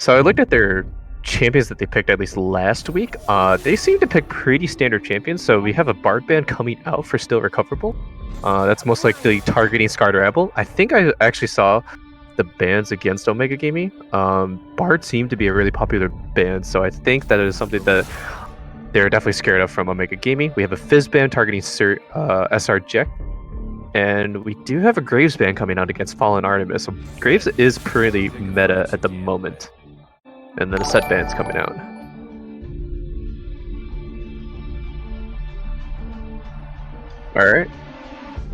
So I looked at their champions that they picked at least last week. They seem to pick pretty standard champions. So we have a Bard ban coming out for Still Recoverable. That's most likely targeting Scarred Rebel. I think I actually saw the bans against Omega Gaming. Bard seemed to be a really popular ban, so I think that is something that they're definitely scared of from Omega Gaming. We have a Fizz ban targeting SR Jack. And we do have a Graves ban coming out against Fallen Artemis. So Graves is pretty meta at the moment. And then a set ban's coming out. Alright.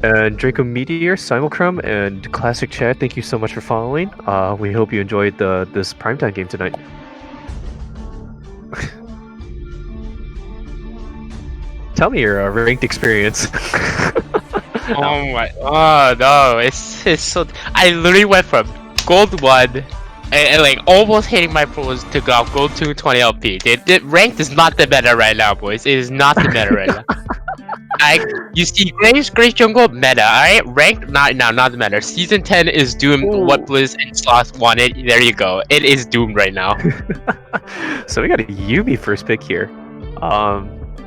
And Draco Meteor, Simulcrum, and Classic Chat, thank you so much for following. We hope you enjoyed this primetime game tonight. Tell me your ranked experience. Oh no, it's so. I literally went from gold 1 and like almost hitting my pros to go gold 2 20 LP. The ranked is not the meta right now, boys. It is not the meta right now. You see, Graves Jungle meta. Alright, ranked not the meta. Season 10 is doomed. Ooh. What Blizz and Sloth wanted. There you go. It is doomed right now. So we got a Yubi first pick here.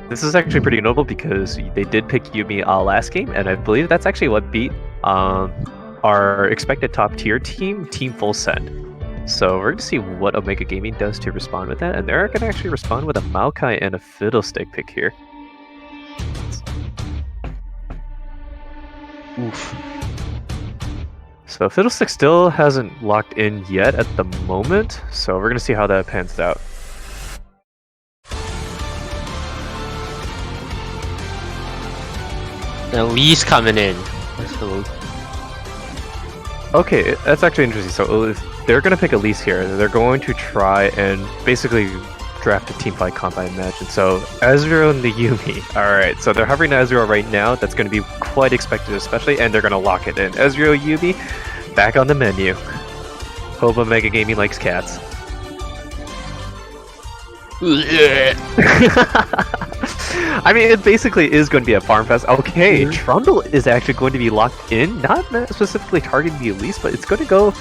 This is actually pretty notable because they did pick Yumi last game, and I believe that's actually what beat our expected top tier team, Team Full Send. So we're going to see what Omega Gaming does to respond with that, and they're going to actually respond with a Maokai and a Fiddlestick pick here. Oof. So Fiddlestick still hasn't locked in yet at the moment, so we're going to see how that pans out. Elise coming in. Okay, that's actually interesting. So if they're going to pick Elise here, they're going to try and basically draft a teamfight combat match. And so Ezreal and the Yuumi. Alright, so they're hovering Ezreal right now. That's going to be quite expected, especially, and they're going to lock it in. Ezreal, Yuumi, back on the menu. Hope Omega Gaming likes cats. I mean, it basically is going to be a farm fest. Okay, Trundle is actually going to be locked in, not specifically targeting the Elise, but it's going to go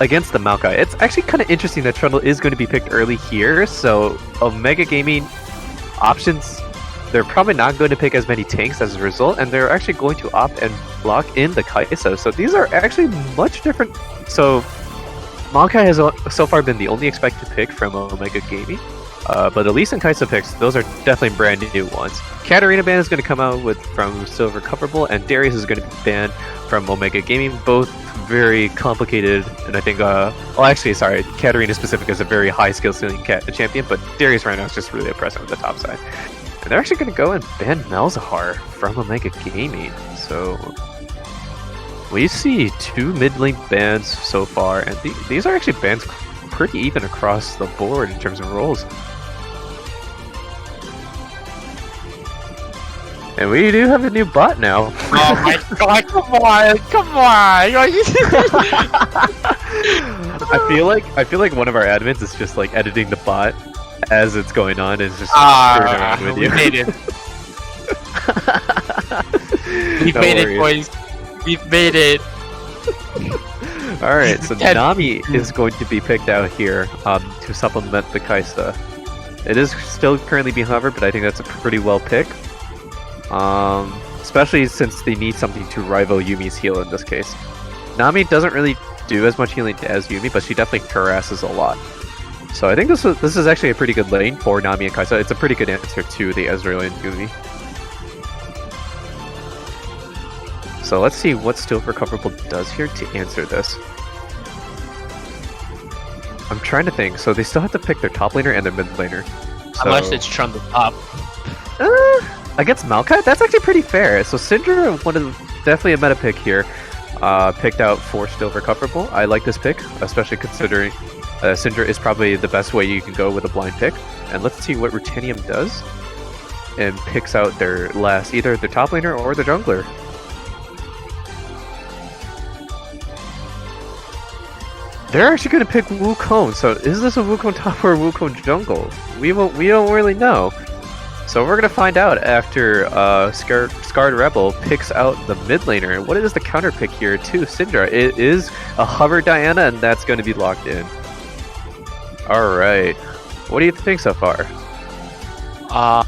against the Maokai. It's actually kind of interesting that Trundle is going to be picked early here, so Omega Gaming options, they're probably not going to pick as many tanks as a result, and they're actually going to opt and lock in the Kai'Sa. So these are actually much different. So Maokai has so far been the only expected pick from Omega Gaming. But Elise and Kai'Sa picks, those are definitely brand new ones. Katarina ban is going to come out from Still Recoverable, and Darius is going to be banned from Omega Gaming. Both very complicated, and I think, sorry, Katarina specific is a very high skill ceiling champion, but Darius right now is just really oppressive on the top side. And they're actually going to go and ban Malzahar from Omega Gaming. So we see 2 mid lane bans so far, and these are actually bans pretty even across the board in terms of roles. And we do have a new bot now. Oh my god, come on! I feel like one of our admins is just like editing the bot as it's going on, and is just screwing around with you. We made it. We've made it, boys. We've made it. Alright, so Nami is going to be picked out here to supplement the Kai'Sa. It is still currently being hovered, but I think that's a pretty well pick. Especially since they need something to rival Yumi's heal in this case. Nami doesn't really do as much healing as Yumi, but she definitely harasses a lot. So I think this is actually a pretty good lane for Nami and Kai'Sa. It's a pretty good answer to the Ezreal and Yumi. So let's see what Still Recoverable does here to answer this. I'm trying to think. So they still have to pick their top laner and their mid laner. So, unless it's Trundle top. Against Maokai? That's actually pretty fair. So Syndra, definitely a meta pick here. Picked out for Still Recoverable. I like this pick, especially considering Syndra is probably the best way you can go with a blind pick. And let's see what Ruthenium does. And picks out either their top laner or the jungler. They're actually going to pick Wukong. So is this a Wukong top or a Wukong jungle? We don't really know. So we're going to find out after Scarred Rebel picks out the mid laner. What is the counter pick here to Syndra? It is a hover Diana, and that's going to be locked in. All right. What do you think so far? Uh,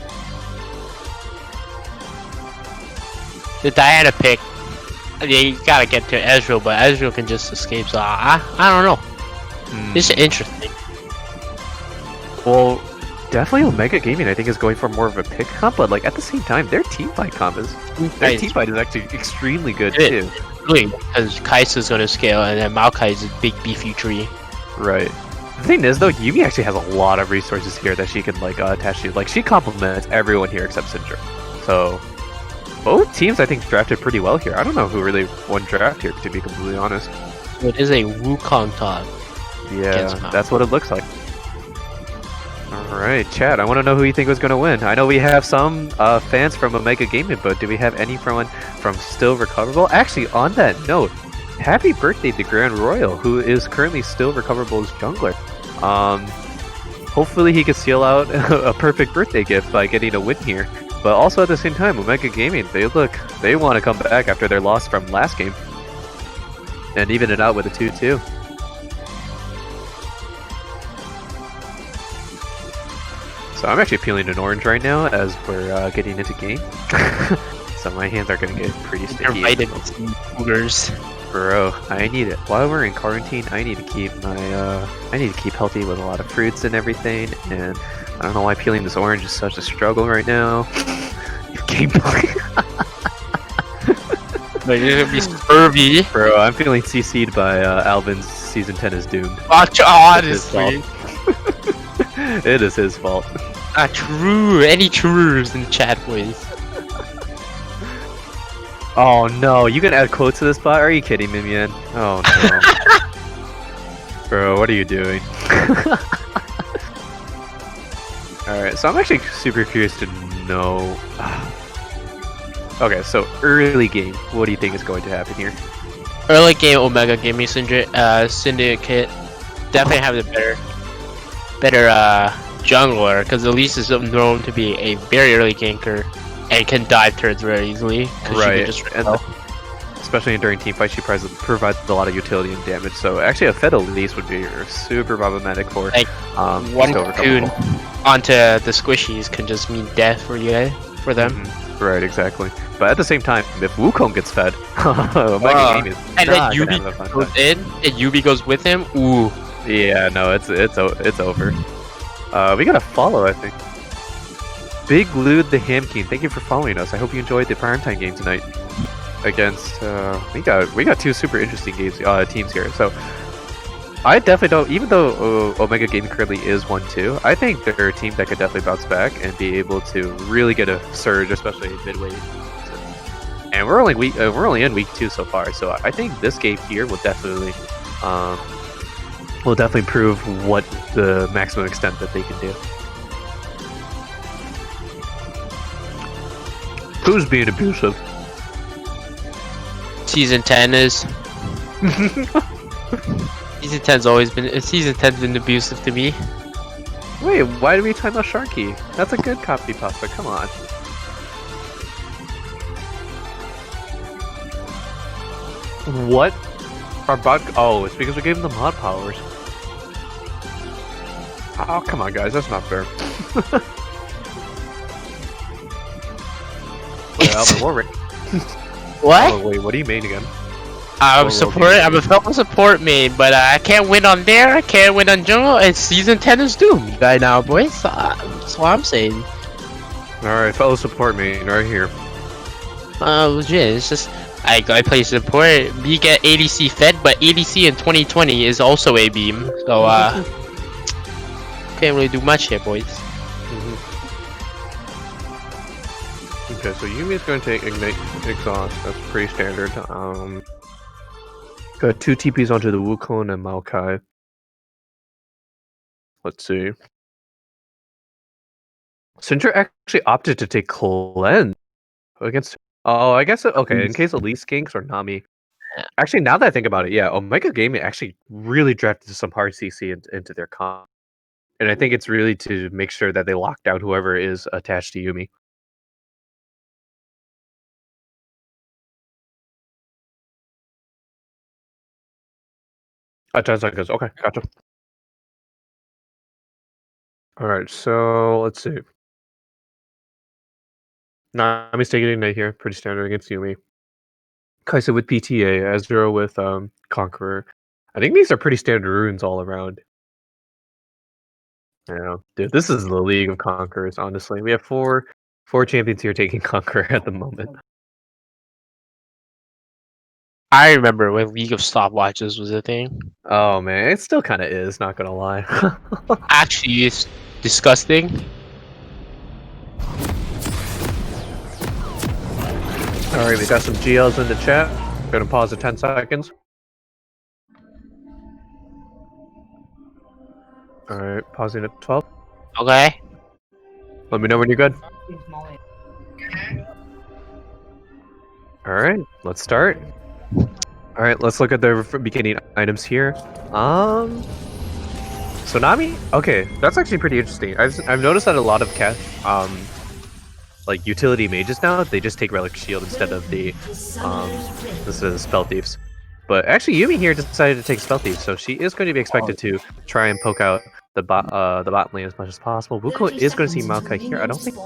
the Diana pick. Yeah, you gotta get to Ezreal, but Ezreal can just escape. So I don't know. It's interesting. Well, definitely Omega Gaming I think is going for more of a pick comp, but like at the same time, their team fight comp is actually extremely good too. Really, because Kai'Sa's gonna scale, and then Maokai is a big beefy tree. Right. The thing is though, Yumi actually has a lot of resources here that she can like attach to. Like she complements everyone here except Syndra. So both teams I think drafted pretty well here. I don't know who really won draft here to be completely honest. It is a Wukong top. Yeah, that's what it looks like. Alright, Chad, I want to know who you think was going to win. I know we have some fans from Omega Gaming, but do we have anyone from Still Recoverable? Actually, on that note, happy birthday to Grand Royal, who is currently Still Recoverable's jungler. Hopefully he can seal out a perfect birthday gift by getting a win here. But also at the same time, Omega Gaming, they want to come back after their loss from last game. And even it out with a 2-2. So I'm actually peeling an orange right now as we're getting into game. So my hands are gonna get pretty sticky. Cougars. Bro, I need it. While we're in quarantine, I need to keep healthy with a lot of fruits and everything. And I don't know why peeling this orange is such a struggle right now. Gameplay. But you're gonna be scurvy. Bro, I'm feeling CC'd by Alvin's Season 10 is doomed. Honestly. It is his fault. True. Any truers in the chat, boys? Oh no, you can add quotes to this bot? Are you kidding me, man? Oh no. Bro, what are you doing? Alright, so I'm actually super curious to know... Okay, so early game, what do you think is going to happen here? Early game Omega Gaming Syndicate definitely have the better jungler, because Elise is known to be a very early ganker and can dive turrets very easily. Right, especially during team fights, she provides a lot of utility and damage. So actually, a Fed Elise would be super problematic for like one cocoon onto the squishies can just mean death for them. Right, exactly. But at the same time, if Wukong gets fed, Omega Gaming is and not then gonna have a fun goes time. in, and Yubi goes with him. Ooh. Yeah, no, it's over. We got a follow, I think. Big Lude the Ham King, thank you for following us. I hope you enjoyed the primetime game tonight. Against we got two super interesting teams here. So I definitely don't. Even though Omega Gaming currently is 1-2, I think they're a team that could definitely bounce back and be able to really get a surge, especially midway. And we're only in week 2 so far. So I think this game here will definitely prove what the maximum extent that they can do. Who's being abusive? Season 10 is. Season 10's been abusive to me. Wait, why do we talk about Sharky? That's a good copy pasta, come on. What? Our bot? Oh, it's because we gave him the mod powers. Oh, come on, guys, that's not fair. Wait, Albert, what? What? Oh, wait, what do you mean again? I'm a fellow support main, but I can't win on there. I can't win on jungle. And season 10 is doomed right now, boys. That's what I'm saying. All right, fellow support main, right here. Legit. It's just I play support. We get ADC fed, but ADC in 2020 is also a beam. So can't really do much here, boys. Okay, so Yumi's going to take Ignite Exhaust. That's pretty standard. Got 2 TPs onto the Wukong and Maokai. Let's see. Syndra actually opted to take Cleanse against... Oh, I guess... Okay, in case Elise ganks or Nami. Actually, now that I think about it, yeah, Omega Gaming actually really drafted some hard CC into their comp. And I think it's really to make sure that they lock down whoever is attached to Yumi. 10 seconds. Okay, gotcha. Alright, so let's see. Nami's taking Ignite here, pretty standard against Yumi. Kaisa with PTA, Ezreal with Conqueror. I think these are pretty standard runes all around. Yeah, dude, this is the League of Conquerors, honestly. We have four champions here taking Conqueror at the moment. I remember when League of Stopwatches was a thing. Oh man, it still kind of is, not gonna lie. Actually, it's disgusting. Alright, we got some GLs in the chat. Gonna pause at 10 seconds. Alright, pausing at 12. Okay. Let me know when you're good. Alright, let's start. Alright, let's look at the beginning items here. Tsunami? Okay, that's actually pretty interesting. I've noticed that a lot of like utility mages now, they just take Relic Shield instead of the Spell Thieves. But actually Yumi here decided to take Spell Thieves, so she is going to be expected to try and poke out the bot lane as much as possible. Wuko is going to see Maokai here. I don't think...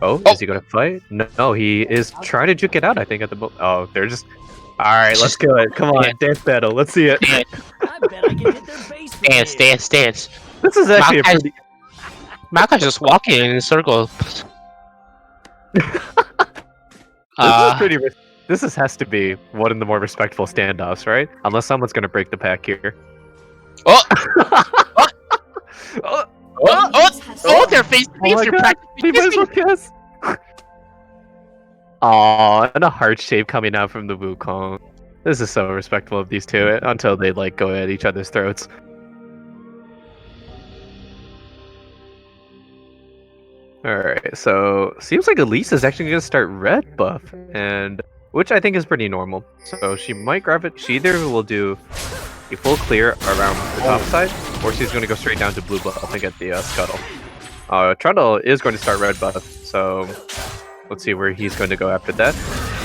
Oh, is he going to fight? No, he is trying to juke it out, I think, at the... Oh, they're just... Alright, let's go it. Come on, dance battle. Let's see it. Dance. This is actually a pretty... Maokai's just walking in a circle. This has to be one of the more respectful standoffs, right? Unless someone's gonna break the pack here. Oh! They're face to face. You're practically kiss. Aw, and a heart shape coming out from the Wukong. This is so respectful of these two until they like go at each other's throats. Alright, so seems like Elise is actually going to start red buff, and which I think is pretty normal. So she might grab it. She either will do a full clear around the top side, or she's going to go straight down to blue buff and get the scuttle. Trundle is going to start red buff, so let's see where he's going to go after that.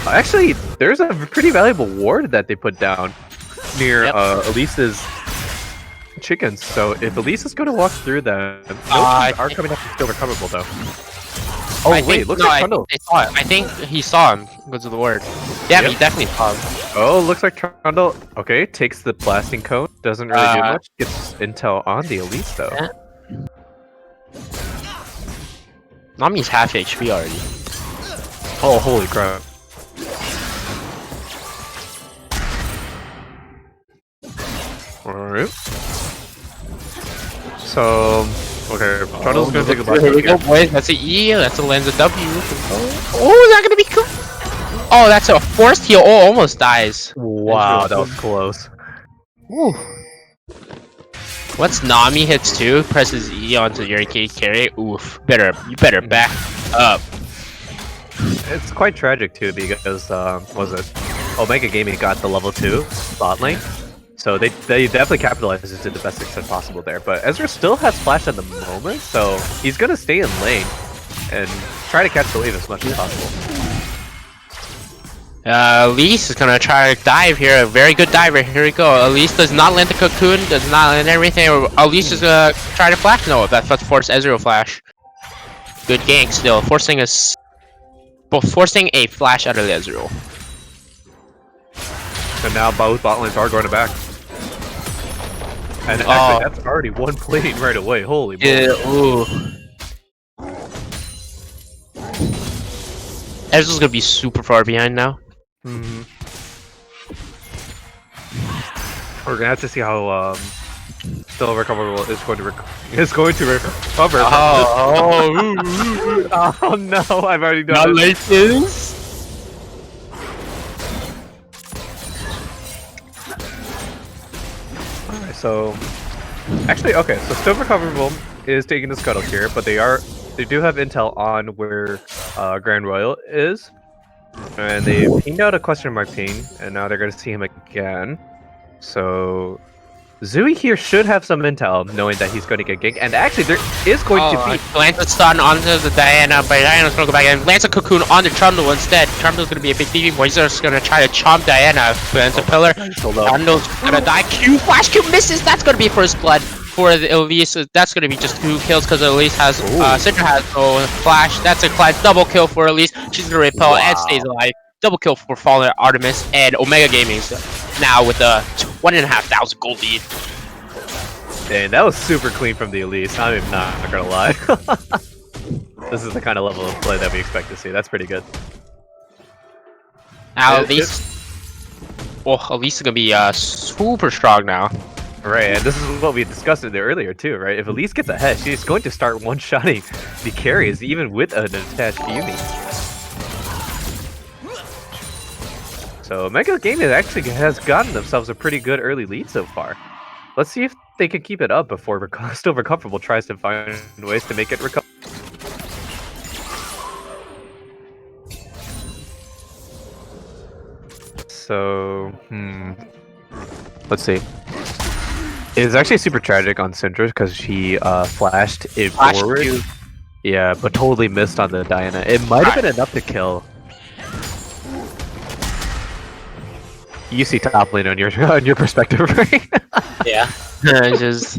Actually, there's a pretty valuable ward that they put down near Elise's chickens, so if Elise is going to walk through them, those are coming up to still recoverable though. Oh wait, looks like Trundle. I think he saw him because of the word. Yeah, he definitely saw him. Oh, looks like Trundle, okay, takes the blasting cone, doesn't really do much, gets intel on the Elise though. Yeah. Nami's half HP already. Oh, holy crap. Alright. So, okay, Trundle's gonna take a blast. Here we go, boys. That's an E, that's a lens of W. Oh, is that gonna be cool? Oh, that's a forced heal. Oh, almost dies. Wow, that was close. Woo. Once Nami hits 2, presses E onto your carry. Oof. You better back up. It's quite tragic too because was it Omega Gaming got the level 2 bot lane, so they definitely capitalized to the best extent possible there. But Ezra still has flash at the moment, so he's gonna stay in lane and try to catch the wave as much as possible. Elise is gonna try to dive here. A very good diver. Here we go. Elise does not land the cocoon, does not land everything. Elise is gonna try to flash. No, that's force Ezreal flash. Good gank still. Forcing a flash out of the Ezreal. And now both bot lanes are going to back. And actually, that's already one plane right away. Holy moly. Yeah, ooh. Ezreal's gonna be super far behind now. Mm-hmm. We're gonna have to see how still Recoverable is going to recover. Oh no! I've already done not it. Like this. Alright, so actually, okay, so still Recoverable is taking the scuttle here, but they do have intel on where Grand Royal is. And they pinged out a question mark ping, and now they're going to see him again. So Zooey here should have some intel, knowing that he's going to get ganked. And actually, there is going to be... Lance a stun onto the Diana, but Diana's going to go back and Lance a cocoon onto Trundle instead. Trundle's going to be a big thieving boy. He's just going to try to chomp Diana. Lance a pillar. Trundle's going to die. Q, flash Q misses. That's going to be first blood. for the Elise, that's gonna be just 2 kills because Elise has Cinder has no flash. That's a double kill for Elise. She's gonna repel and stays alive. Double kill for Fallen Artemis and Omega Gaming's now with a 1,500 gold lead. Dang, that was super clean from the Elise. I'm not gonna lie. This is the kind of level of play that we expect to see. That's pretty good. Now Elise, Elise is gonna be super strong now. Right, and this is what we discussed in there earlier too, right? If Elise gets ahead, she's going to start one-shotting the carries, even with an attached Yumi. So Mega Gaming actually has gotten themselves a pretty good early lead so far. Let's see if they can keep it up before Still Recoverable tries to find ways to make it recover. So, let's see. It's actually super tragic on Syndra because she flashed it forward. Yeah, but totally missed on the Diana. It might have been enough to kill. You see top lane on your perspective, right? Yeah. Just.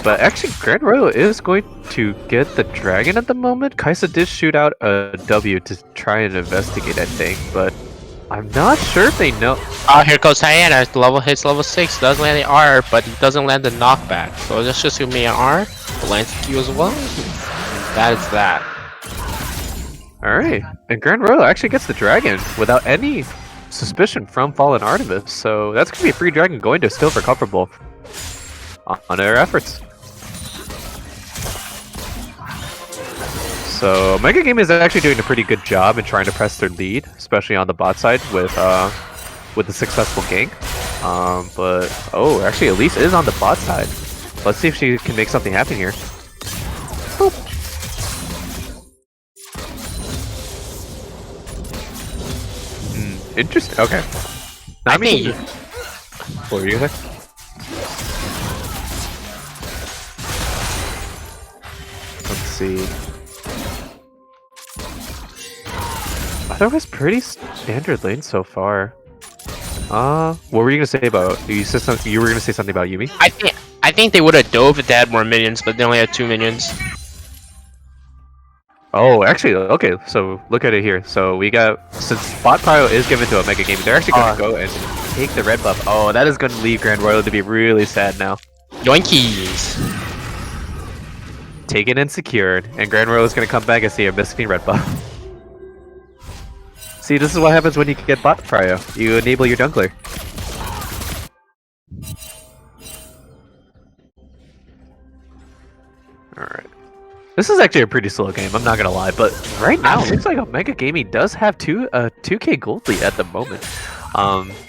But actually, Grand Royal is going to get the dragon at the moment. Kaisa did shoot out a W to try and investigate, I think, but I'm not sure if they know. Oh, here goes Diana. Hits level 6. Does land the R, but he doesn't land the knockback. So let's just assume an R. Lands the Q as well. That is that. Alright, and Grand Royal actually gets the dragon without any suspicion from Fallen Artemis, so that's going to be a free dragon going to Still Recoverable on their efforts. So Mega Game is actually doing a pretty good job in trying to press their lead, especially on the bot side with the successful gank. But actually Elise is on the bot side. Let's see if she can make something happen here. Boop. Interesting. Okay. I think. What were you gonna say? Let's see. Otherwise, pretty standard lane so far. What were you gonna say about? You were gonna say something about Yumi? I think they would have dove if they had more minions, but they only had 2 minions. Oh, actually, okay, so look at it here. So we got, since bot prio is given to a Mega Game, they're actually going to go and take the red buff. Oh, that is going to leave Grand Royal to be really sad now. Yoinkies! Taken and secured, and Grand Royal is going to come back and see a missing red buff. See, this is what happens when you get bot prio. You enable your jungler. Alright. This is actually a pretty slow game, I'm not gonna lie, but right now it looks like Omega Gaming does have 2k gold lead at the moment.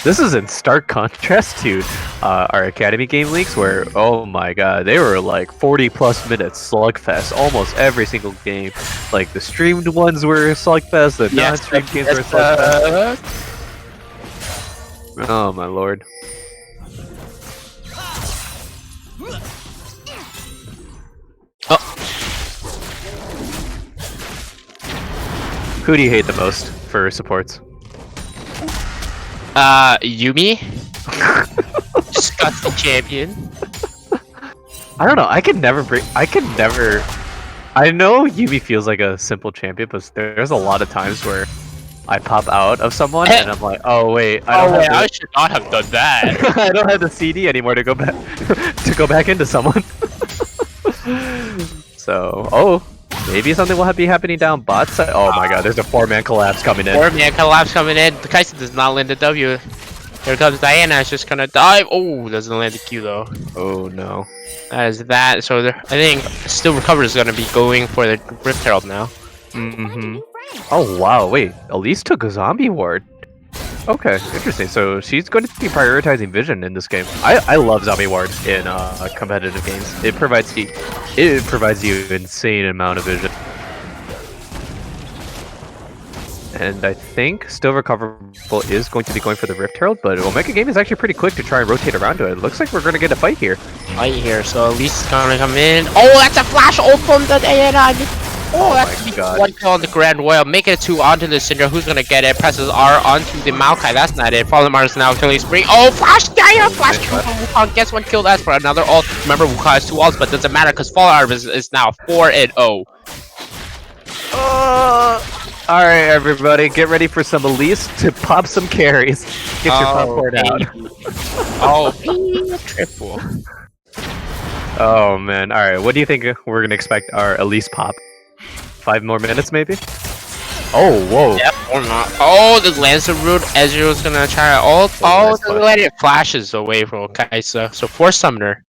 This is in stark contrast to our Academy game leagues where, oh my god, they were like 40 plus minutes slugfest almost every single game. Like the streamed ones were slugfest, the non-streamed games were slugfest. Oh my lord. Who do you hate the most for supports? Yumi? Disgusting champion. I don't know, I know Yumi feels like a simple champion, but there's a lot of times where I pop out of someone and I'm like, oh wait, I should not have done that. I don't have the CD anymore to go back into someone. So, maybe something will be happening down bot side. Oh my god, there's a 4-man collapse coming in. 4-man collapse coming in. The Kaisa does not land the W. Here comes Diana, it's just gonna dive. Oh, doesn't land the Q though. Oh no. That is that. So I think Still Recovered is gonna be going for the Rift Herald now. Oh wow, wait. Elise took a zombie ward. Okay, interesting. So she's going to be prioritizing vision in this game. I love zombie ward in competitive games. It provides you an insane amount of vision. And I think Still Recoverable is going to be going for the Rift Herald, but Omega Game is actually pretty quick to try and rotate around to it. It looks like we're going to get a fight here. So Elise is gonna come in. Oh, that's a flash ult from the Diana. Oh, my that's God. one kill on the Grand Royal. Make it 2 onto the Syndra. Who's gonna get it? Presses R onto the Maokai. That's not it. Fallen Mars now killing spree. Oh, flash! Yeah, flash kill from Wukong. Gets 1 kill. That's for another ult. Remember, Wukong has 2 ults, but doesn't matter because Fallen Mars is now 4-0. Alright, everybody, get ready for some Elise to pop some carries. Get your popcorn out. Oh, triple. Oh man, alright, what do you think we're gonna expect our Elise pop? 5 more minutes, maybe? Oh, whoa. Yep, or not. Oh, the Lancer root. Ezreal's gonna try to ult. Oh, nice let it flashes away from Kaisa. So, Force Summoner.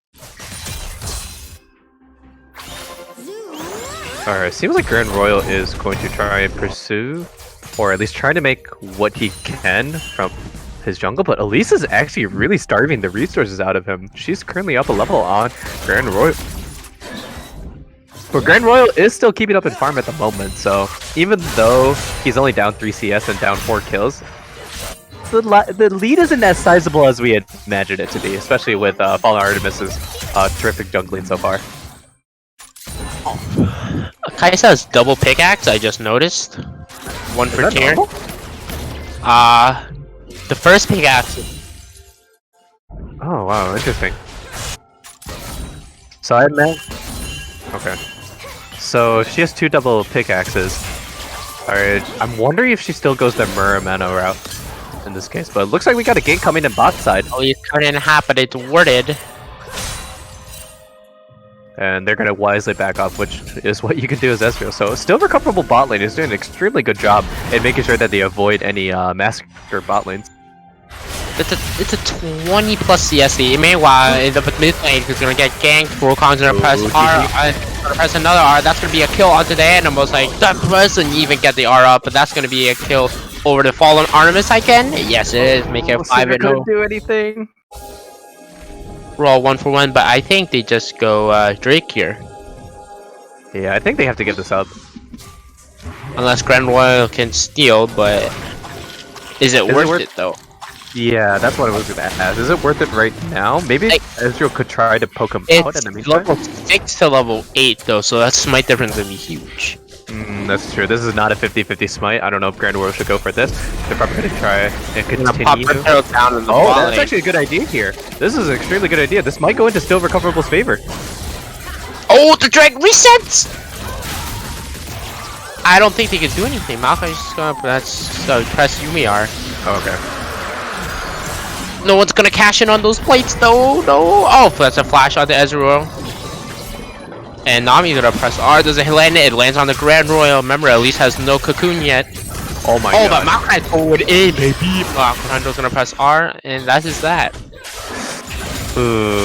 Alright, seems like Grand Royal is going to try and pursue, or at least try to make what he can from his jungle, but Elise is actually really starving the resources out of him. She's currently up a level on Grand Royal. But Grand Royal is still keeping up in farm at the moment, so even though he's only down 3 CS and down 4 kills, the lead isn't as sizable as we had imagined it to be, especially with Fallen Artemis's terrific jungling so far. Kaisa has double pickaxe, I just noticed. 1 per tier. The first pickaxe. Oh wow, interesting. So I meant... Okay. So she has 2 double pickaxes. Alright, I'm wondering if she still goes the Muramana route in this case, but it looks like we got a gank coming in bot side. Oh, he's cut in half, but it's worded. And they're gonna wisely back off, which is what you can do as Ezreal. So still recoverable bot lane is doing an extremely good job in making sure that they avoid any massacre bot lanes. It's a 20 plus CSE. Meanwhile, in the mid lane, he's gonna get ganked. Wukong's gonna press R, gonna press another R. That's gonna be a kill onto the Animals. Like that doesn't even get the R up, but that's gonna be a kill over the Fallen Artemis again. Yes, it is. Make it 5-0. Couldn't do anything. Roll 1 for 1, but I think they just go Drake here. Yeah, I think they have to get this up. Unless Grand Royal can steal, but is it worth it though? Yeah, that's what I was gonna ask. Is it worth it right now? Maybe Ezreal could try to poke him out in the meantime. Level 6 to level 8 though, so that smite difference would be huge. That's true. This is not a 50-50 smite. I don't know if Grand Royal should go for this. They're probably gonna try and continue. Pop down in the that's actually a good idea here. This is an extremely good idea. This might go into still Recoverable's favor. Oh, the drag resets! I don't think they can do anything. Maokai's just gonna press Yumi R. Okay. No one's gonna cash in on those plates though. No. Oh, that's a flash onto Ezreal. And Nami's gonna press R. Does it land it? It lands on the Grand Royal. Remember, Elise has no cocoon yet. Oh my god. Oh, but Maokai's forward in, baby. Fernando's gonna press R, and that is that. Ooh.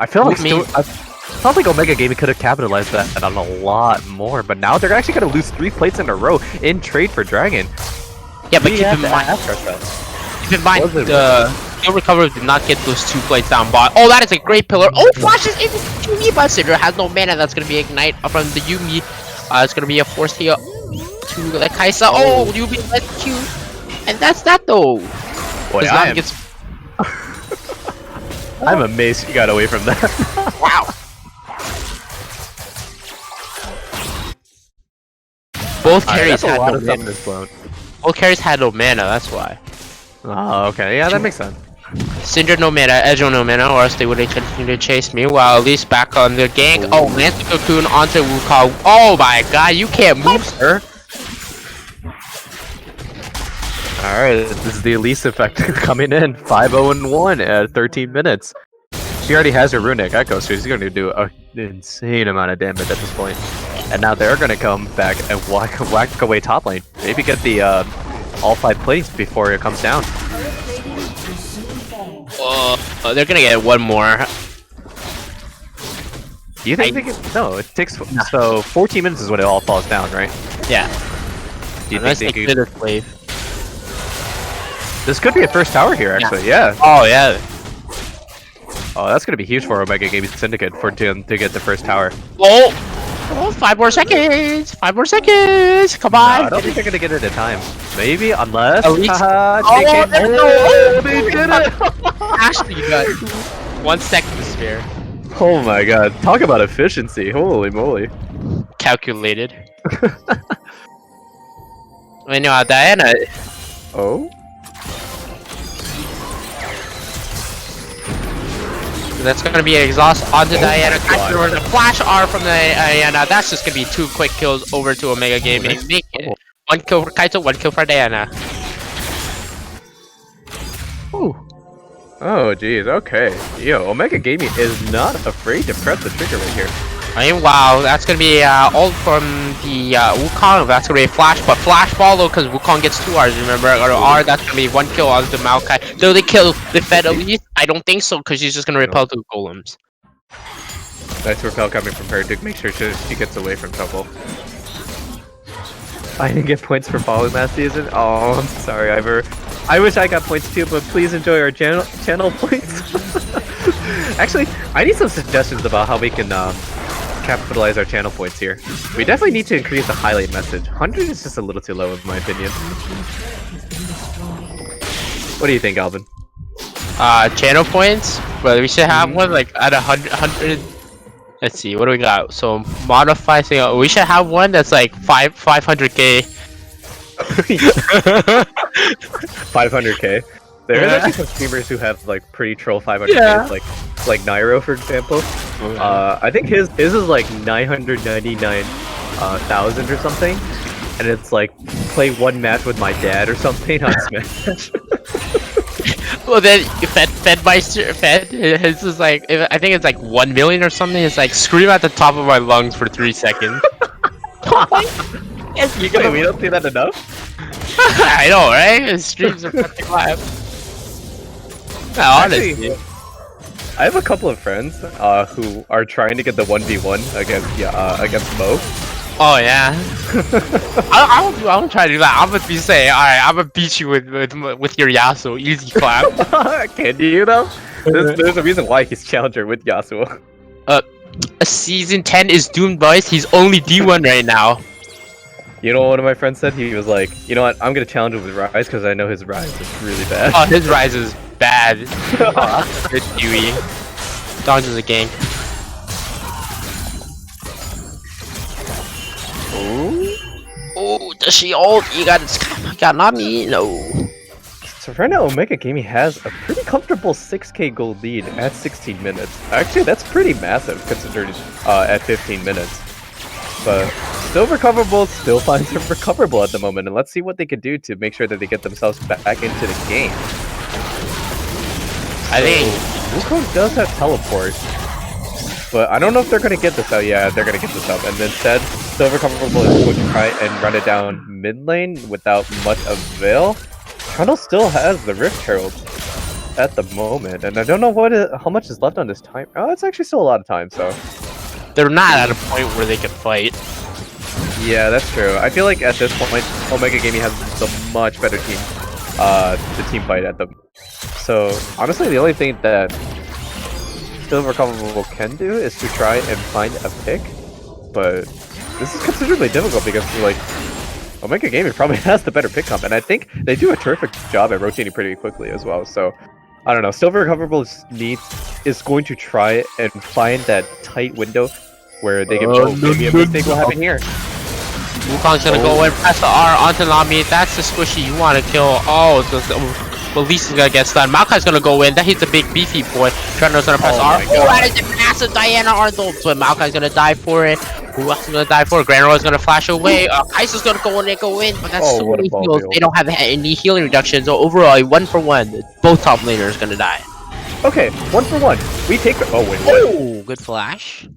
I feel like Omega Gaming could have capitalized that on a lot more, but now they're actually gonna lose 3 plates in a row in trade for Dragon. Yeah, but keep in mind, the Recoverable did not get those 2 plates down bot. Oh, that is a great pillar. Oh, flashes in Yumi, but Syndra has no mana. That's gonna be Ignite from the Yumi. It's gonna be a force heal to the Kaisa. Oh, Yumi let Q. And that's that though. Boy, I'm amazed you got away from that. Wow. Both carries had no mana. Both carries had no mana, that's why. Oh, okay. Yeah, that makes sense. Syndra no mana, Ezreal no mana, or else they would continue to chase me, while at least back on the gank. Oh, lance the cocoon onto Wukong. Oh my god, you can't move, sir. Alright, this is the Elise effect coming in. 5-0-1 at 13 minutes. She already has her runic echo, so she's going to do an insane amount of damage at this point. And now they're going to come back and whack away top lane. Maybe get the all 5 plates before it comes down. They're gonna get 1 more. Do you think they can? No, it takes... So, 14 minutes is when it all falls down, right? Yeah. Do you think they could... this wave? This could be a first tower here, actually, yeah. Oh, yeah. Oh, that's gonna be huge for Omega Gaming Syndicate to get the first tower. Oh, 5 more seconds! 5 more seconds! Come on! No, I don't think they're gonna get it in time. Maybe, unless... At least... they did it! Actually, you got 1 second to spare. Oh my god, talk about efficiency, holy moly. calculated. I know Diana. Oh? That's gonna be an exhaust onto Diana. Afterwards, a flash R from the Diana. That's just gonna be 2 quick kills over to Omega Gaming. Make it 1 kill for Kaito, 1 kill for Diana. Ooh. Oh, geez. Okay. Yo, Omega Gaming is not afraid to press the trigger right here. I mean, wow, that's gonna be ult from the Wukong. That's gonna be a flash, but flash ball though, because Wukong gets 2 R's, remember? Or R, that's gonna be 1 kill on the Maokai. Do they kill the Fed Elite? I don't think so, because she's just gonna repel 2 golems. Nice repel coming from her to make sure she gets away from trouble. I didn't get points for following last season. Oh, I'm sorry, Ivor. I wish I got points too, but please enjoy our channel points. Actually, I need some suggestions about how we can capitalize our channel points here. We definitely need to increase the highlight message. 100 is just a little too low in my opinion. What do you think, Alvin? Channel points? But we should have one like at 100. Let's see, what do we got? So modify thing. We should have one that's like 500k. 500k. There are actually some streamers who have like pretty troll 500k, like Nairo for example. I think his is like 999,000 or something, and it's like play 1 match with my dad or something on Smash. Well then, Fed, his is like, I think it's like 1 million or something. It's like scream at the top of my lungs for 3 seconds. Yes, we don't see that enough. I know, right? His streams are fucking live. Honestly. Actually, I have a couple of friends who are trying to get the 1v1 against Mo. Oh yeah. I won't try to do that. I'm gonna be saying, alright, I'm gonna beat you with your Yasuo. Easy clap. Can you though? There's a reason why he's challenger with Yasuo. Season 10 is doomed, boys. He's only D1 right now. You know what one of my friends said? He was like, you know what, I'm gonna challenge him with Rise because I know his Rise is really bad. Oh, his Rise is bad. Good Dewey. Dodges a gank. Oh, does she ult? You got not me? No. So right now, Omega Gaming has a pretty comfortable 6k gold lead at 16 minutes. Actually, that's pretty massive considering at 15 minutes. But still recoverable, still finds him recoverable at the moment, and let's see what they can do to make sure that they get themselves back into the game. I think Wukong does have teleport, but I don't know if they're gonna get this out. Yeah, they're gonna get this out, and instead, still recoverable is going to try and run it down mid lane without much avail. Trundle still has the Rift Herald at the moment, and I don't know how much is left on this time. Oh, it's actually still a lot of time, so. they're not at a point where they can fight. Yeah, that's true. I feel like at this point, Omega Gaming has a much better team, the team fight at them. So, honestly, the only thing that Still Recoverable can do is to try and find a pick, but this is considerably difficult because, like, Omega Gaming probably has the better pick comp, and I think they do a terrific job at rotating pretty quickly as well, so I don't know. Still Recoverable is going to try and find that tight window where they can maybe a mistake will happen here. Wukong's gonna go and press the R onto Nami. That's the squishy you want to kill. Oh, well, Lisa's gonna get stunned. Maokai's gonna go in. That hits a big beefy boy. Trundle's gonna press R. Oh, that is a massive Diana R though. So Maokai's gonna die for it. Who else is gonna die for it? Grand Roy's gonna flash away. Kaisa's gonna go in and go in. But that's so many heals. They don't have any healing reduction. So overall, 1-for-1. Both top laners gonna die. Okay, 1-for-1. We take the. Oh wait. Oh, good flash.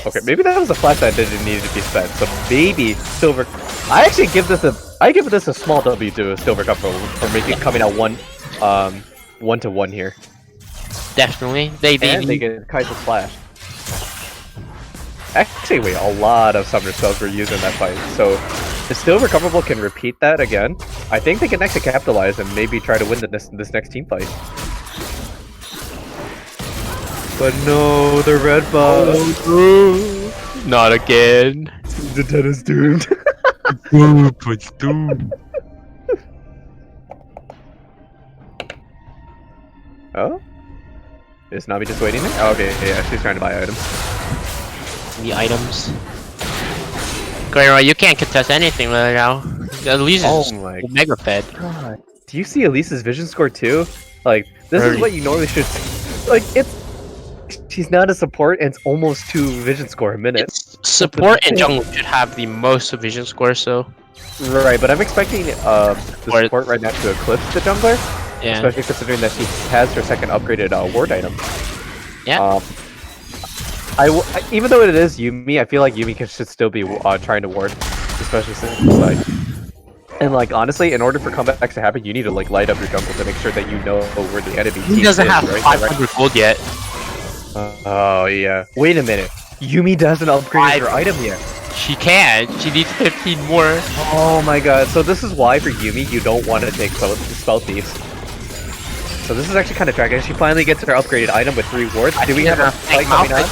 Okay, maybe that was a flash that didn't need to be spent. So maybe Silver. I actually give this a small W to Silver Recoverable for coming out 1-to-1 here. Definitely. They get Kaisa's flash. Actually, wait, a lot of summoner spells were used in that fight. So if Still Recoverable can repeat that again, I think they can actually capitalize and maybe try to win this next team fight. But no, the red buff. Oh, not again. The 10 is doomed. It's doomed. Oh? Is Navi just waiting there? Oh, okay, yeah, she's trying to buy items. The items. Guerrero, you can't contest anything right now. At least it's my Omega fed. god. Do you see Elise's vision score too? Like, this is 30. what you normally should. Like, it's. She's not a support, and it's almost 2 vision score a minute. It's support and jungle should have the most vision score, so. Right, but I'm expecting the support right now to eclipse the jungler. Yeah. Especially considering that she has her second upgraded ward item. Yeah. Even though it is Yumi, I feel like Yumi should still be trying to ward, especially since like. And like honestly, in order for comebacks to happen, you need to like light up your jungle to make sure that you know where the enemy He team doesn't is, have right? 500 gold yet. Oh yeah. Wait a minute. Yumi doesn't upgrade her item yet. She can. She needs 15 more. Oh my god. So this is why for Yumi you don't want to take spell thieves. So this is actually kind of dragging. She finally gets her upgraded item with 3 wards. Do we have a fight coming out?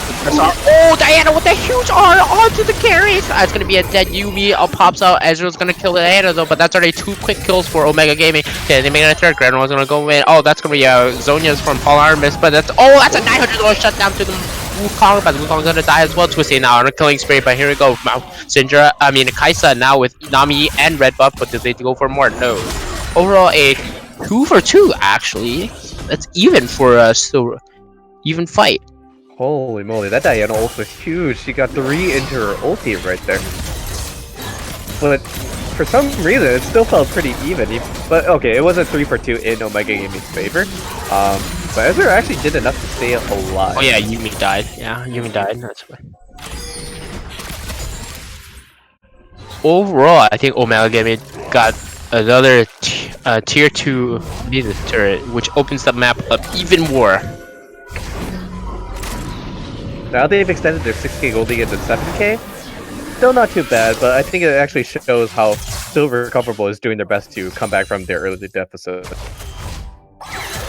Oh, Diana with a huge R onto the carries. It's gonna be a dead Yumi. Pops out. Ezreal's gonna kill Diana though, but that's already 2 quick kills for Omega Gaming. Okay, they make it a third. Grandma's gonna go in. Oh, that's gonna be Zonia's from Paul Artemis, but that's that's a $900 shutdown to the Wukong, but Wukong's gonna die as well. Twisty now on a killing spree, but here we go. Kaisa now with Nami and red buff, but did they go for more? No. Overall, a 2 for 2 actually. That's even for still even fight. Holy moly, that Diana ult was huge. She got 3 into her ulti right there. But for some reason, it still felt pretty even. But okay, it wasn't 3 for 2 in Omega Gaming's favor. But Ezra actually did enough to stay alive. Oh yeah, Yumi died. Yeah, Yumi died. That's fine. Overall, I think Omega Gaming got another tier 2 needed turret, which opens the map up even more. Now they've extended their 6k goldie into 7k. Still not too bad, but I think it actually shows how still Recoverable is doing their best to come back from their early deficit.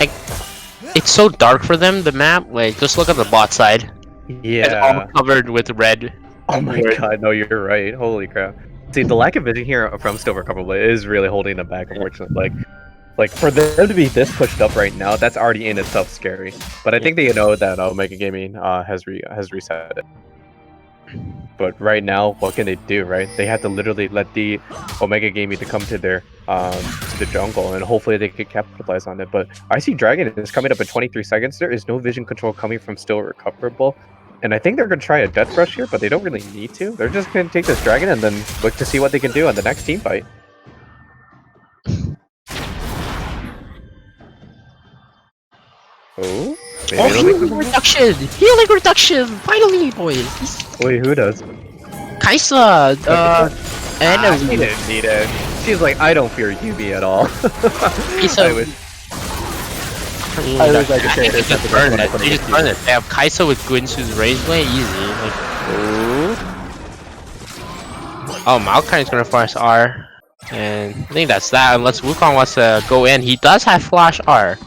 Like, it's so dark for them, the map. Like, just look at the bot side. Yeah. It's all covered with red. Oh my god, no, you're right. Holy crap. See, the lack of vision here from still Recoverable is really holding them back, unfortunately. Like for them to be this pushed up right now, that's already in itself scary. But I think they know that Omega Gaming has reset it. But right now, what can they do, right? They have to literally let the Omega Gaming to come to their to the jungle, and hopefully they can capitalize on it. But I see Dragon is coming up in 23 seconds. There is no vision control coming from still Recoverable. And I think they're going to try a Death Rush here, but they don't really need to. They're just going to take this Dragon and then look to see what they can do on the next team fight. Oh, healing reduction! Healing reduction! Finally, boys! Wait, who does? Kaisa! And she didn't need it. She's like, I don't fear Yumi at all. Kaisa... I was like, okay, they just burn it. They just burn it. They have Kaisa with Guinsu's Rage Blade, easy. Like, oh, Maokai's gonna force R. And I think that's that, unless Wukong wants to go in. He does have Flash R.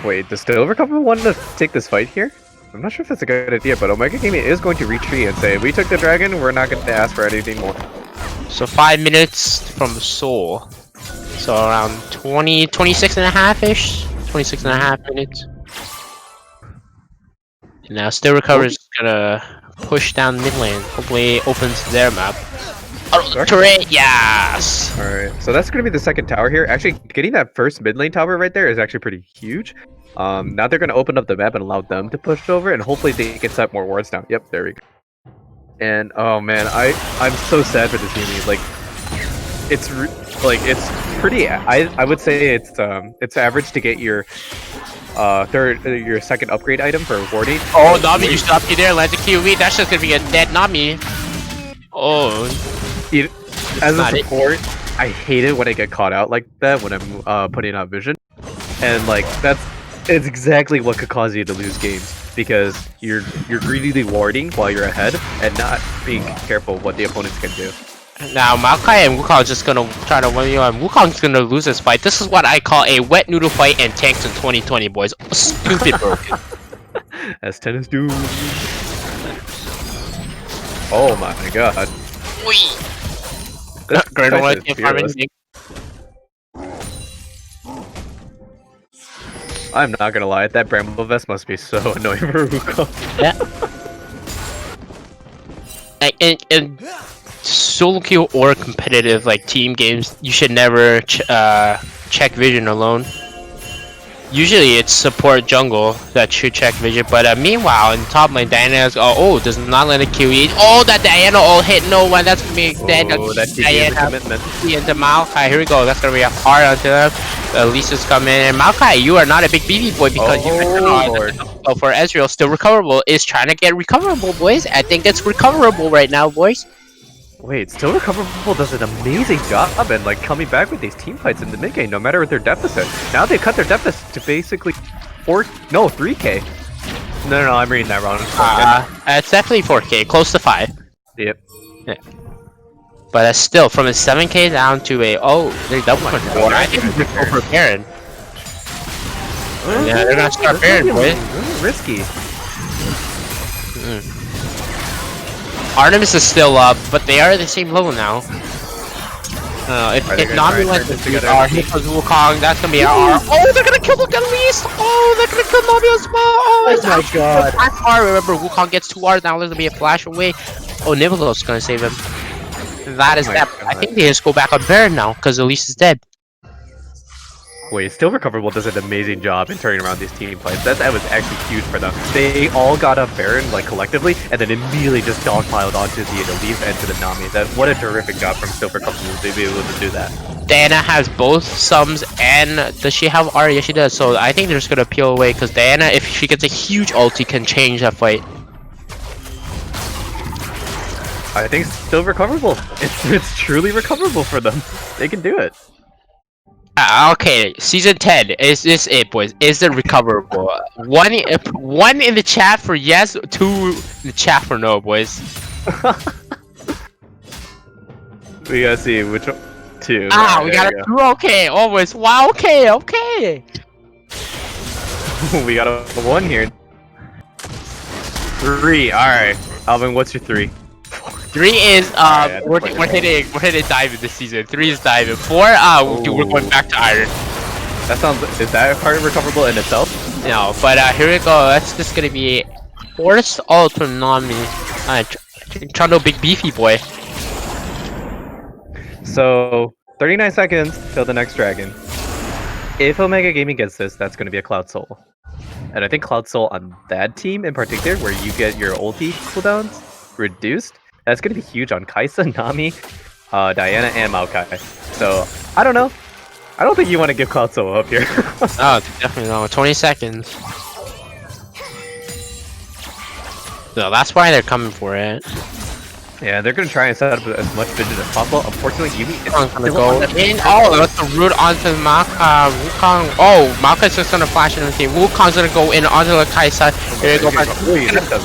Wait, does still Recoverable want to take this fight here? I'm not sure if that's a good idea, but Omega Gaming is going to retreat and say, we took the dragon, we're not going to ask for anything more. So 5 minutes from Seoul. So around 26 and a half-ish? 26 and a half minutes. And now Still Recover's gonna push down mid lane. Hopefully it opens their map. Oh, turret, yes! Alright, so that's going to be the second tower here. Actually, getting that first mid lane tower right there is actually pretty huge. Now they're going to open up the map and allow them to push over, and hopefully they can set more wards down. Yep, there we go. And, oh man, I'm so sad for this Yumi. Like, it's pretty, I would say it's average to get your your second upgrade item for warding. Oh, Nami, you stopped me there, lands a QE. That's just gonna be a dead Nami. Oh. As a support, I hate it when I get caught out like that when I'm putting out vision. And like it's exactly what could cause you to lose games, because you're greedily warding while you're ahead and not being careful what the opponents can do. Now Maokai and Wukong are just gonna try to win you, and Wukong's gonna lose this fight. This is what I call a wet noodle fight and tanks in 2020, boys. Stupid broken. As tennis do. Oh my god. I'm not gonna lie, that Bramble Vest must be so annoying for Wukong. Yeah. in solo queue or competitive like team games, you should never check vision alone. Usually it's support jungle that should check vision, but meanwhile in top lane Diana's does not let a QE. Oh, that Diana ult hit no one. That's gonna be dead. That Diana commitment. into Maokai. Here we go. That's gonna be a hard onto them. Lisa's coming in. And Maokai, you are not a big BB boy because you for Ezreal. Still recoverable is trying to get recoverable, boys. I think it's recoverable right now, boys. Wait, still Recoverable does an amazing job and like coming back with these team fights in the mid game, no matter what their deficit. Now they've cut their deficit to basically 3K. No, I'm reading that wrong. It's definitely 4K, close to 5. Yep. Yeah. But still, from a 7K down to a they're double control. I think they're go for Baron. Yeah, they're gonna start Baron, boys. Risky. Artemis is still up, but they are at the same level now. If Nami went to here goes Wukong, that's gonna be our. Oh, they're gonna kill the least! Oh, they're gonna kill Nami as well! Oh my god! That far, remember, Wukong gets 2 R's, now there's gonna be a flash away. Oh, Nivelo's gonna save him. That is that. I think they just go back on Baron now, because Elise is dead. Wait, still Recoverable does an amazing job in turning around these team fights. That was actually huge for them. They all got up Baron like collectively, and then immediately just dogpiled onto the Elise and to the Nami. What a terrific job from still Recoverable to be able to do that. Diana has both sums, and does she have Arya? Yes, she does. So I think they're just gonna peel away because Diana, if she gets a huge ulti, can change that fight. I think still Recoverable. It's truly recoverable for them. They can do it. Okay, season 10. Is this it, boys? Is it recoverable? One in the chat for yes, 2 in the chat for no, boys. We gotta see which one. 2. Ah, we got a 2. Okay, always. Wow. Okay. We got a 1 here. 3. All right, Alvin, what's your 3? 3 is we're hitting diamond this season. 3 is diamond. 4 we're going back to iron. Is that part of recoverable in itself? No, but here we go. That's just gonna be force ult from Nami. Trundle big beefy boy. So 39 seconds till the next dragon. If Omega Gaming gets this, that's gonna be a Cloud Soul. And I think Cloud Soul on that team in particular, where you get your ulti cooldowns reduced, that's going to be huge on Kaisa, Nami, Diana, and Maokai. So, I don't know. I don't think you want to give Cloud Soul up here. Oh, definitely not. 20 seconds. So that's why they're coming for it. Yeah, they're going to try and set up as much vision as possible. Unfortunately, Ewin is going to go in. Oh, that's the root onto Wukong. Oh, Maokai's just going to flash into the team. Wukong's going to go in onto the Kaisa. Here we go.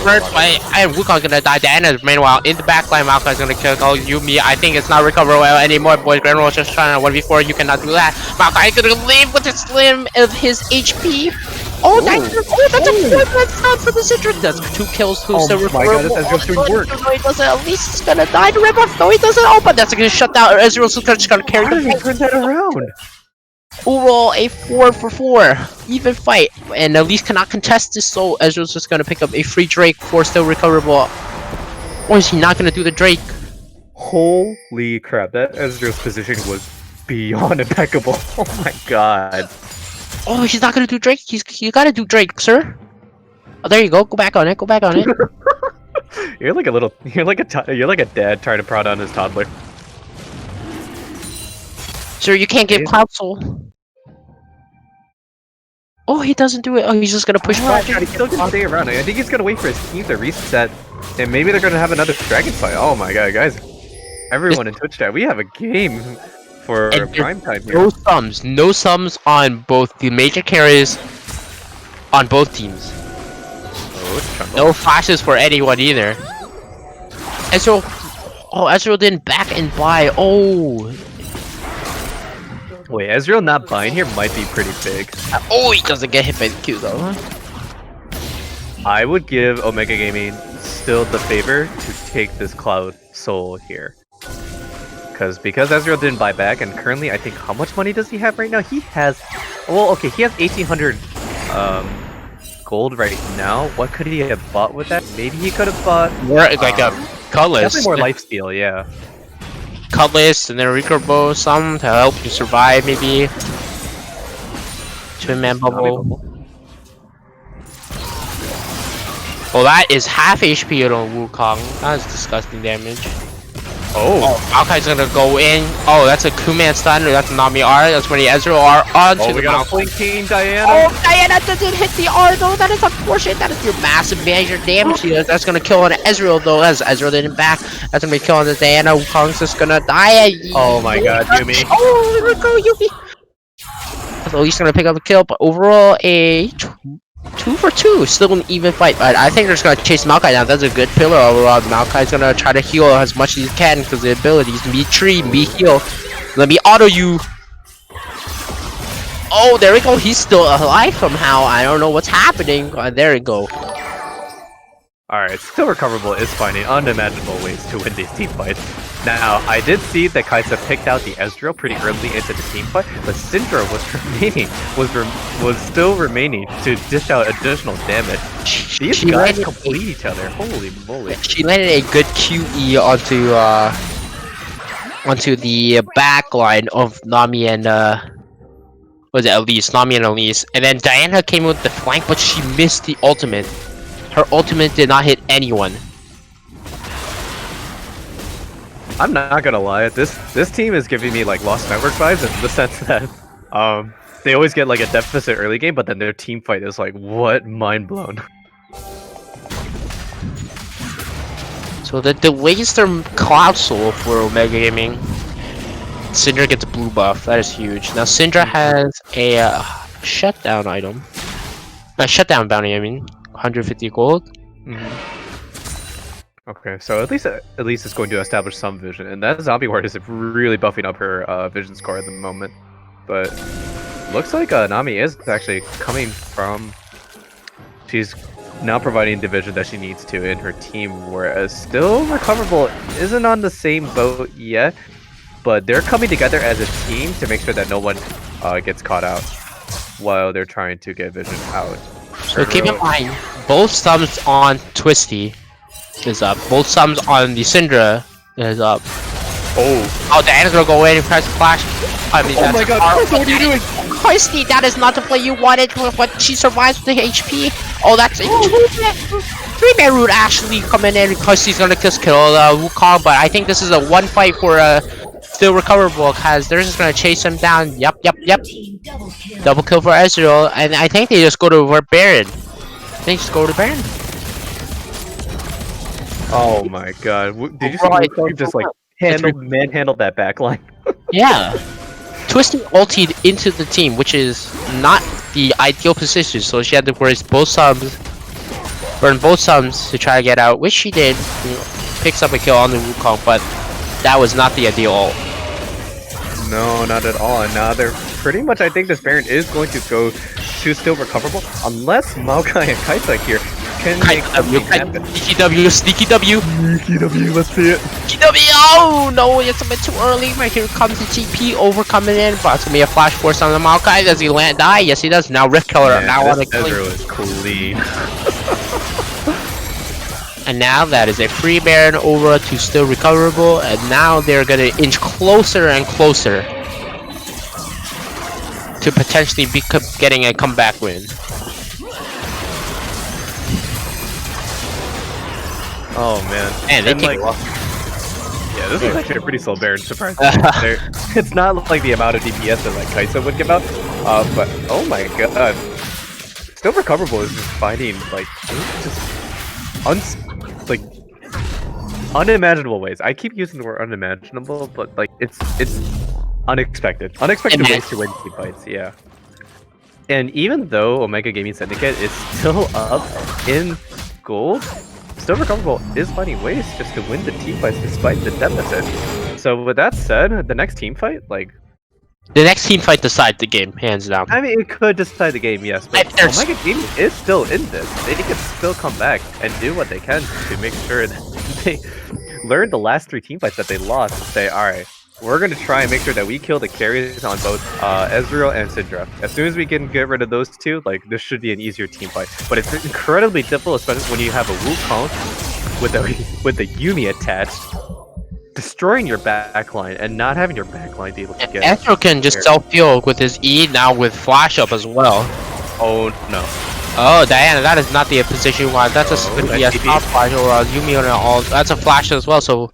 First fight, and Wukong's going to die. Diana, meanwhile, in the back line, Maokai's going to kill Yumi. I think it's not recoverable anymore, boys. Grand Roll's just trying to 1v4. You cannot do that. Maokai's going to leave with a slim of his HP. Oh, that's a 4-man stun for the Citric. That's 2 kills. Who's the recoverable? That's just doing work. No, he doesn't. At least he's gonna die to rip off. No, he doesn't. Oh, but that's gonna shut down. Ezreal's just gonna carry the fight. Turn that around. Overall, a 4-for-4 even fight, and at least cannot contest this. So Ezreal's just gonna pick up a free Drake for still recoverable. Or is he not gonna do the Drake? Holy crap! That Ezreal's position was beyond impeccable. Oh my god. Oh, he's not gonna do Drake. You gotta do Drake, sir. Oh, there you go. Go back on it. Go back on it. You're like a dad trying to prod on his toddler. Sir, you can't give Cloud Soul. Oh, he doesn't do it. Oh, he's just gonna push back. He's still gonna stay around. I think he's gonna wait for his team to reset, and maybe they're gonna have another dragon fight. Oh my god, guys! Everyone in Twitch chat, we have a game for prime time here. No sums on both the major carries on both teams. No flashes for anyone either. Ezreal didn't back and buy. Oh. Wait, Ezreal not buying here might be pretty big. Oh, he doesn't get hit by the Q though. I would give Omega Gaming still the favor to take this Cloud Soul here. Because Ezreal didn't buy back, and currently I think how much money does he have right now? He has, well, okay, he has 1,800 gold right now. What could he have bought with that? Maybe he could have bought more like a Cutlass. Definitely more lifesteal, yeah. Cutlass and then Recoverable, some to help you survive maybe. Twin Man Bubble. Well, that is half HP on Wukong. That's disgusting damage. Oh, Maokai's gonna go in. Oh, that's a Kuman stun. That's a Nami R. That's when the Ezreal R onto we the got a Maokai. flanking Diana. Oh, Diana doesn't hit the R though. That is unfortunate. That is your massive major damage here. That's gonna kill an Ezreal though. As Ezreal didn't back. That's gonna be killing the Diana. Wukong's just gonna die. Oh my god, Yumi. Oh, there we go, Yumi. So he's gonna pick up a kill, but overall a 2 for 2, still an even fight. But I think they're just gonna chase Maokai down. That's a good pillar overall. Maokai's gonna try to heal as much as he can because the abilities be tree, be heal. Let me auto you. Oh, there we go. He's still alive somehow. I don't know what's happening. There we go. Alright, still Recoverable is finding unimaginable ways to win these team fights. Now, I did see that Kaisa picked out the Ezreal pretty early into the team fight, but Syndra was still remaining to dish out additional damage. These guys complete each other. Holy moly! She landed a good QE onto the back line of Nami and was it Elise? Nami and Elise, and then Diana came with the flank, but she missed the ultimate. Her ultimate did not hit anyone. I'm not gonna lie, this team is giving me like Lost Network vibes in the sense that they always get like a deficit early game, but then their team fight is like what, mind blown. So the delays their Cloud Soul for Omega Gaming. Syndra gets a blue buff. That is huge. Now Syndra has a shutdown item. A shutdown bounty. I mean, 150 gold. Okay, so at least it's going to establish some vision, and that zombie ward is really buffing up her vision score at the moment. But looks like Nami is actually coming from. She's now providing the vision that she needs to in her team, whereas still Recoverable isn't on the same boat yet. But they're coming together as a team to make sure that no one gets caught out while they're trying to get vision out. So keep in mind, both thumbs on Twisty is up. Both thumbs on the Syndra is up. Oh, Diana's gonna go in and press flash. I mean, oh my god, what are you doing? Twisty, that is not the play you wanted, but she survives with the HP. Oh, that's a 3-man root actually coming in because she's gonna just kill Wukong, but I think this is a one fight for still Recoverable because they're just gonna chase him down. Yep. Double kill for Ezreal, and I think they just go to Baron. Baron. Oh my god, did you see Wukong just like manhandled that backline? Yeah. Twisty ultied into the team, which is not the ideal position, so she had to burn both subs to try to get out, which she did. Picks up a kill on the Wukong, but that was not the ideal. No, not at all. And now they're pretty much, I think this Baron is going to go to still Recoverable, unless Maokai and Kaisa here can make something happen. Sneaky W. Sneaky W, let's see it. Sneaky W, oh no, it's a bit too early. Right here comes the TP overcoming in, but it's gonna be a flash force on the Maokai. Does he die? Yes, he does. Now Rift Killer, now on the Ezreal is clean. And now that is a free Baron over to still Recoverable, and now they're gonna inch closer and closer to potentially be getting a comeback win. Oh man. And they take yeah, this is actually a pretty slow Baron, surprisingly. It's not like the amount of DPS that like Kaisa would give out, but oh my god. Still Recoverable is just finding like just unimaginable ways. I keep using the word unimaginable, but like it's unexpected ways to win team fights. Yeah. And even though Omega Gaming Syndicate is still up in gold, still Recoverable is finding ways just to win the team fights despite the deficit. So with that said, the next team fight, the next team fight decides the game, hands down. I mean, it could decide the game, yes, but Omega Gaming is still in this. They can still come back and do what they can to make sure that they learn the last 3 team fights that they lost and say, alright, we're going to try and make sure that we kill the carries on both Ezreal and Syndra. As soon as we can get rid of those two, like, this should be an easier team fight. But it's incredibly difficult, especially when you have a Wukong with the Yumi attached, destroying your backline and not having your backline be able to get. Ezreal can just self-heal with his E now with flash up as well. Oh no. Oh, Diana, that is not the position you want. That's just going to be a top flash or a Yumi on all. That's a flash as well, so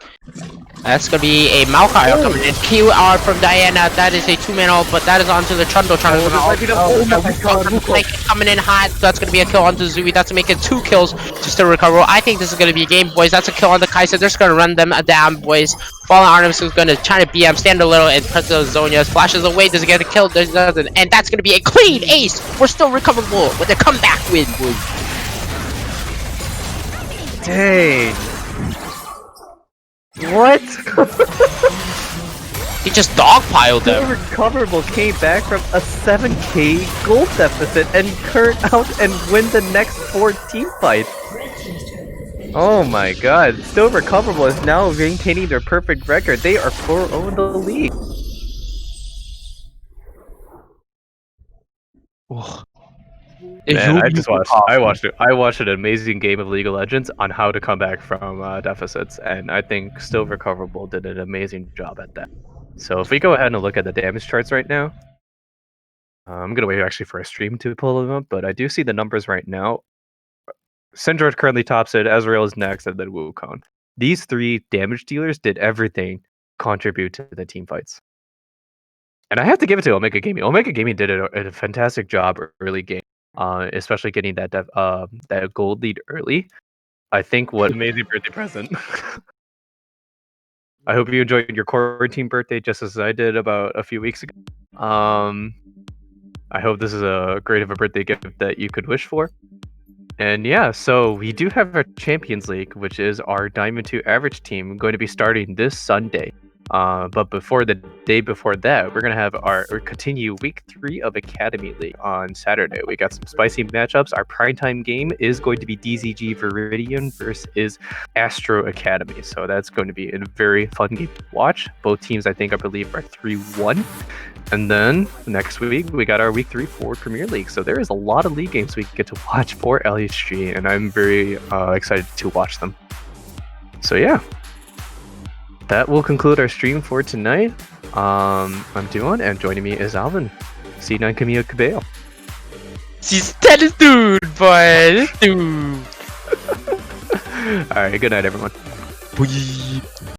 that's going to be a Maokai coming in. QR from Diana. That is a 2-man ult, but that is onto the Trundle. Oh my god. Coming in hot. That's going to be a kill onto Zui. That's making 2 kills just to recover. I think this is going to be a game, boys. That's a kill on the Kai'Sa. They're just going to run them down, boys. Fallen Artemis is going to try to BM, stand a little, and press the Zonia. Splashes away. Does it get a kill? There's nothing. And that's going to be a clean ace. We're still recoverable with a comeback win, boys. Dang. What? He just dogpiled them. Recoverable came back from a 7k gold deficit and turn out and win the next 4 team fights. Oh my god, Still Recoverable is now maintaining their perfect record. They are 4-0 in the league. Man, I watched an amazing game of League of Legends on how to come back from deficits, and I think Still Recoverable did an amazing job at that. So if we go ahead and look at the damage charts right now, I'm gonna wait actually for a stream to pull them up, but I do see the numbers right now. Syndra currently tops it, Ezreal is next, and then Wukong. These 3 damage dealers did everything contribute to the team fights. And I have to give it to Omega Gaming. Omega Gaming did a fantastic job early game, especially getting that that gold lead early. I think what amazing birthday present. I hope you enjoyed your quarantine birthday just as I did about a few weeks ago. I hope this is a great of a birthday gift that you could wish for. And yeah, so we do have our Champions League, which is our Diamond 2 average team, going to be starting this Sunday. But before the day before that, we're going to have continue week 3 of Academy League on Saturday. We got some spicy matchups. Our primetime game is going to be DZG Viridian versus Astro Academy. So that's going to be a very fun game to watch. Both teams, I believe, are 3-1. And then next week, we got our week 3 for Premier League. So there is a lot of league games we get to watch for LHG, and I'm very excited to watch them. So yeah. That will conclude our stream for tonight. I'm Duan, and joining me is Alvin. C9 Camille Cabello. She's tennis dude, boy. This dude. Alright, good night, everyone. Bye.